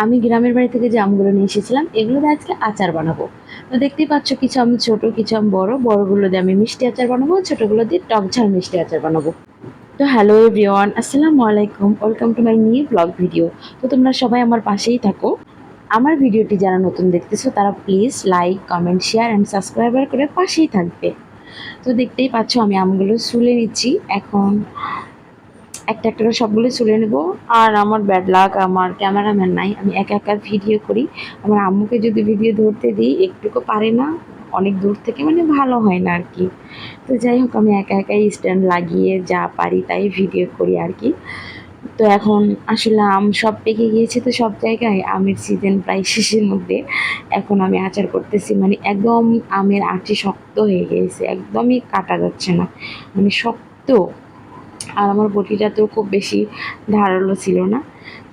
আমি গ্রামের বাড়ি থেকে যে আমগুলো নিয়ে এসেছিলাম এগুলো দিয়ে আজকে আচার বানাবো। তো দেখতেই পাচ্ছ কিছু আম ছোট, কিছু আম বড়। বড়গুলো দিয়ে আমি মিষ্টি আচার বানাবো, ছোটগুলো দিয়ে টক ঝাল মিষ্টি আচার বানাবো। তো হ্যালো এভরিওয়ান, আসসালামু আলাইকুম, welcome to my new blog video. তো তোমরা সবাই আমার পাশেই থাকো। আমার ভিডিওটি যারা নতুন দেখতেছো তারা please like, comment, share and subscriber করে পাশেই থাকবে। তো দেখতেই পাচ্ছ আমি আমগুলো ছুলে নিচ্ছি এখন। একটা একটা করে সবগুলো চুলে নেব। আর আমার ব্যাড লাক, আমার ক্যামেরাম্যান নাই, আমি একা একা ভিডিও করি। আমার আম্মুকে যদি ভিডিও ধরতে দিই একটুকু পারে না, অনেক দূর থেকে মানে ভালো হয় না আর কি। তো যাই হোক আমি একা একাই স্ট্যান্ড লাগিয়ে যা পারি তাই ভিডিও করি আর কি। তো এখন আসলে আম সব পেকে গিয়েছে, তো সব জায়গায় আমের সিজন প্রায় শেষের মধ্যে। এখন আমি আচার করতেছি, মানে একদম আমের আঁটি শক্ত হয়ে গিয়েছে, একদমই কাটা যাচ্ছে না, মানে শক্ত। আর আমার বটিটা তো খুব বেশি ধারালো ছিল না।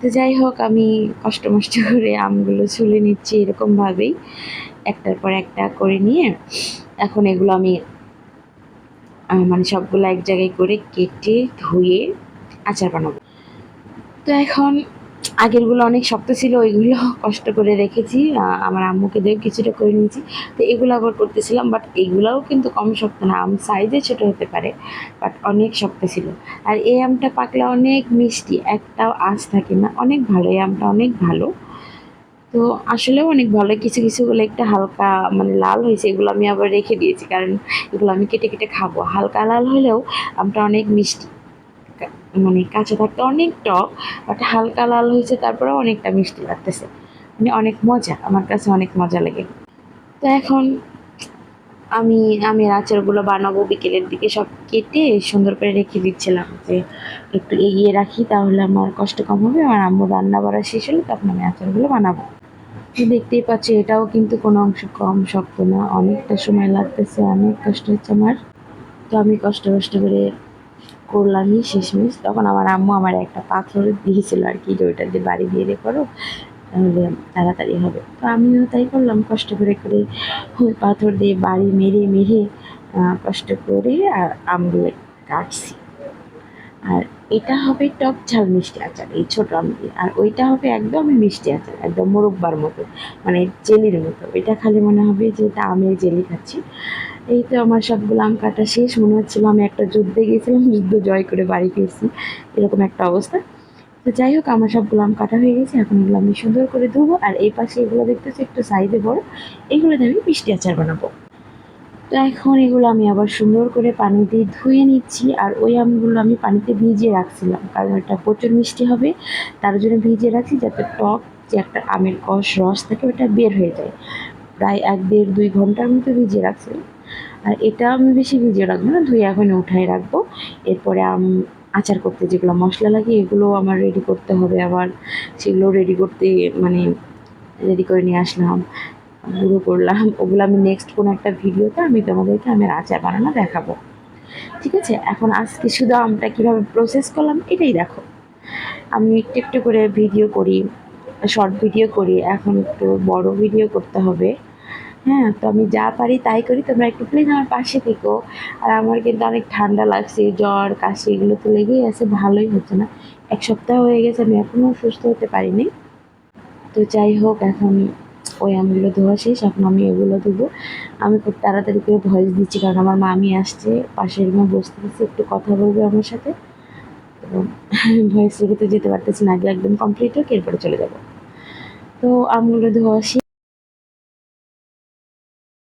তো যাই হোক আমি কষ্ট মষ্ট করে আমগুলো ছুলে নিচ্ছি এরকমভাবেই, একটার পর একটা করে নিয়ে। এখন এগুলো আমি মানে সবগুলো এক জায়গায় করে কেটে ধুয়ে আচার বানাবো। তো এখন আগেরগুলো অনেক শক্ত ছিল, ওইগুলো কষ্ট করে রেখেছি, আমার আম্মুকে দিয়েও কিছুটা করে নিয়েছি। তো এগুলো আবার করতেছিলাম, বাট এগুলাও কিন্তু কম শক্ত না, আম সাইজে ছোটো হতে পারে বাট অনেক শক্ত ছিল। আর এই আমটা পাকলে অনেক মিষ্টি, একটাও আঁশ থাকে না, অনেক ভালো এই আমটা, অনেক ভালো। তো আসলেও অনেক ভালো, কিছু কিছুগুলো একটা হালকা মানে লাল হয়েছে, এগুলো আমি আবার রেখে দিয়েছি কারণ এগুলো আমি কেটে কেটে খাবো। হালকা লাল হলেও আমটা অনেক মিষ্টি, মানে কাঁচা থাকতে অনেক টক, বাট হালকা লাল হয়েছে তারপরেও অনেকটা মিষ্টি লাগতেছে, মানে অনেক মজা, আমার কাছে অনেক মজা লাগে। তো এখন আমি আমের আচারগুলো বানাবো বিকেলের দিকে, সব কেটে সুন্দর করে রেখে দিচ্ছিলাম যে একটু এগিয়ে রাখি তাহলে আমার কষ্ট কম হবে। আমার আম্মু রান্না বাড়া শেষ হলে তখন আমি আচারগুলো বানাবো। তো দেখতেই পাচ্ছি এটাও কিন্তু কোনো অংশ কম শক্ত না, অনেকটা সময় লাগতেছে, অনেক কষ্ট হচ্ছে আমার। তো আমি কষ্ট কষ্ট করে করলামই শেষমেশ। তখন আমার আম্মু আমার একটা পাথর দিয়েছিল আর কি, যে ওইটা দিয়ে বাড়ি দিয়ে করো তাহলে তাড়াতাড়ি হবে। তো আমিও তাই করলাম, কষ্ট করে করে ওই পাথর দিয়ে বাড়ি মেরে মেরে কষ্ট করে আর আমগুলো কাটছি। আর এটা হবে টক ঝাল মিষ্টি আচার এই ছোট আম দিয়ে, আর ওইটা হবে একদমই মিষ্টি আচার, একদম মোরব্বার মতো, মানে জেলির মতো। এটা খালি মনে হবে যে এটা আমের জেলি খাচ্ছি। এই তো আমার সবগুলো আম কাটা শেষ, মনে হচ্ছিল আমি একটা যুদ্ধে গিয়েছিলাম, যুদ্ধ জয় করে বাড়ি ফিরছি, এরকম একটা অবস্থা। তো যাই হোক আমার সবগুলো আম কাটা হয়ে গেছে, এখন এগুলো আমি সুন্দর করে ধুবো। আর এই পাশে এগুলো দেখতেছি একটু সাইজে বড়, এগুলো দিয়ে আমি মিষ্টি আচার বানাবো। তো এখন এগুলো আমি আবার সুন্দর করে পানি দিয়ে ধুয়ে নিচ্ছি। আর ওই আমগুলো আমি পানিতে ভিজিয়ে রাখছিলাম কারণ এটা প্রচুর মিষ্টি হবে, তার জন্য ভিজিয়ে রাখছি যাতে টক যে একটা আমের কষ রস থাকে ওটা বের হয়ে যায়। প্রায় 1-1.5-2 ঘন্টার মতো ভিজিয়ে রাখছিলাম। আর এটা আমি বেশি ভিজিয়ে রাখবো না, ধুয়ে এখন উঠাই রাখবো। এরপরে আচার করতে যেগুলো মশলা লাগে এগুলো আমার রেডি করতে হবে, আবার সেগুলো রেডি করতে মানে রেডি করে নিয়ে আসলাম, গুঁড়ো করলাম। ওগুলো আমি নেক্সট কোনো একটা ভিডিওতে আমি তোমাদেরকে আমের আচার বানানো দেখাবো, ঠিক আছে? এখন আজকে শুধু আমটা কীভাবে প্রসেস করলাম এটাই দেখো। আমি একটু একটু করে ভিডিও করি, শর্ট ভিডিও করি, এখন একটু বড় ভিডিও করতে হবে। হ্যাঁ, তো আমি যা পারি তাই করি, তোমরা একটু প্লিজ আমার পাশে থেকো। আর আমার কিন্তু অনেক ঠান্ডা লাগছে, জ্বর কাশি এগুলো তো লেগেই আছে, ভালোই হচ্ছে না। 1 সপ্তাহ হয়ে গেছে, আমি এখনও সুস্থ হতে পারিনি। তো যাই হোক এখন ওই আমগুলো ধোয়া শেষ, এখন আমি এগুলো দেবো। আমি খুব তাড়াতাড়ি করে ভয়েস দিচ্ছি কারণ আমার মামি আসছে, পাশের রুমে বসতে দিচ্ছি, একটু কথা বলবে আমার সাথে। তো ভয়েস রেখে তো যেতে পারতেছি না, আগে একদম কমপ্লিট হোক এরপরে চলে যাবো। তো আমগুলো ধোয়া শেষ।